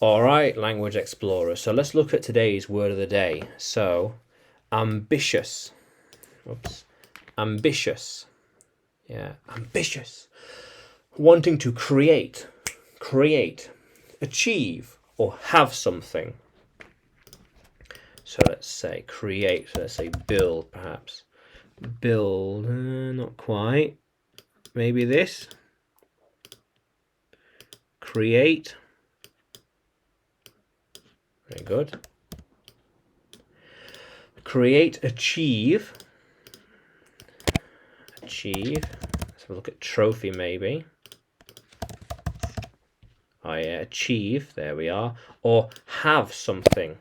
All right, language explorer. So let's look at today's word of the day. So, ambitious. Oops. Ambitious. Yeah, ambitious. Wanting to create, achieve, or have something. So let's say create. Let's say build, perhaps. Build, not quite. Maybe this. Create. Very good. Create, achieve. Achieve. Let's have a look at trophy, maybe. Oh yeah, achieve. There we are. Or have something.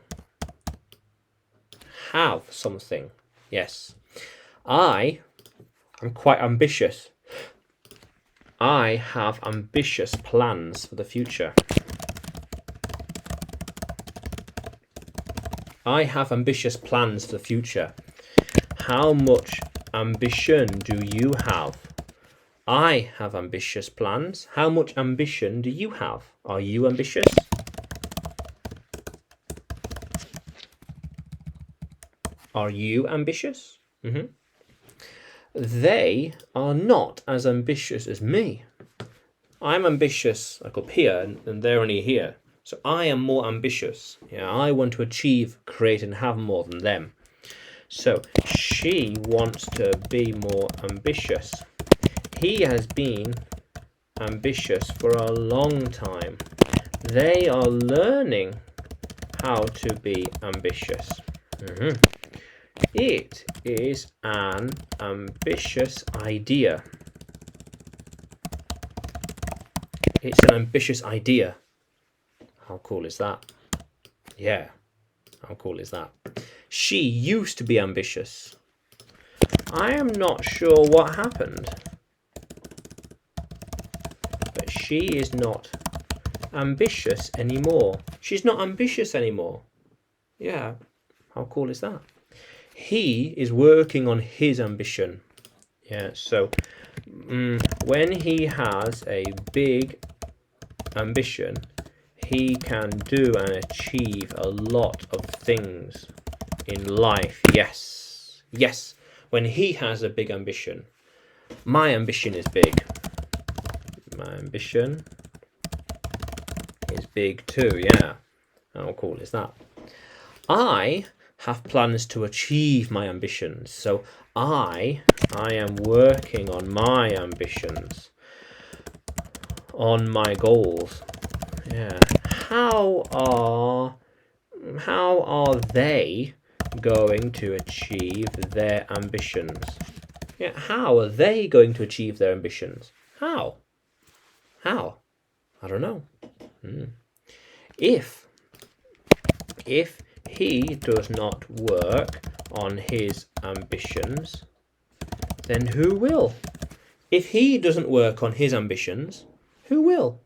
Have something. Yes. I'm quite ambitious. I have ambitious plans for the future. I have ambitious plans for the future. How much ambition do you have? I have ambitious plans. How much ambition do you have? Are you ambitious? Are you ambitious? They are not as ambitious as me. I'm ambitious, like up here, and they're only here. So I am more ambitious. Yeah, I want to achieve, create, and have more than them. So she wants to be more ambitious. He has been ambitious for a long time. They are learning how to be ambitious. It is an ambitious idea. It's an ambitious idea. How cool is that? Yeah, how cool is that? She used to be ambitious. I am not sure what happened. But she is not ambitious anymore. She's not ambitious anymore. Yeah, how cool is that? He is working on his ambition. Yeah, so when he has a big ambition, he can do and achieve a lot of things in life. Yes, yes, when he has a big ambition. My ambition is big. My ambition is big too, yeah. How cool is that? I have plans to achieve my ambitions. So I am working on my ambitions, on my goals. Yeah. How are they going to achieve their ambitions? Yeah, how are they going to achieve their ambitions? How? I don't know. If he does not work on his ambitions, then who will? If he doesn't work on his ambitions, who will?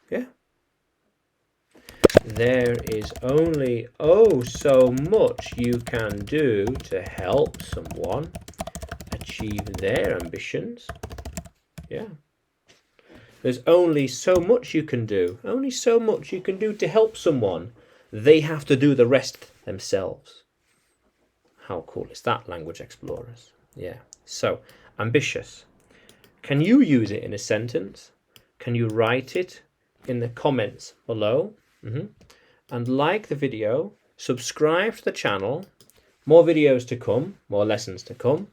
Yeah. There is only so much you can do to help someone achieve their ambitions. Yeah. There's only so much you can do. Only so much you can do to help someone. They have to do the rest themselves. How cool is that, language explorers? Yeah. So, ambitious. Can you use it in a sentence? Can you write it in the comments below? And like the video, subscribe to the channel. More videos to come, more lessons to come.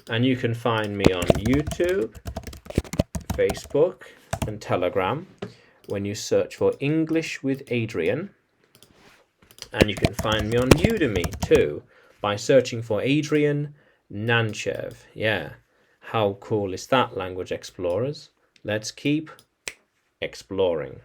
And you can find me on YouTube, Facebook, and Telegram when you search for English with Adrian. And you can find me on Udemy too by searching for Adrian Nanchev. Yeah, how cool is that, language explorers? Let's keep exploring.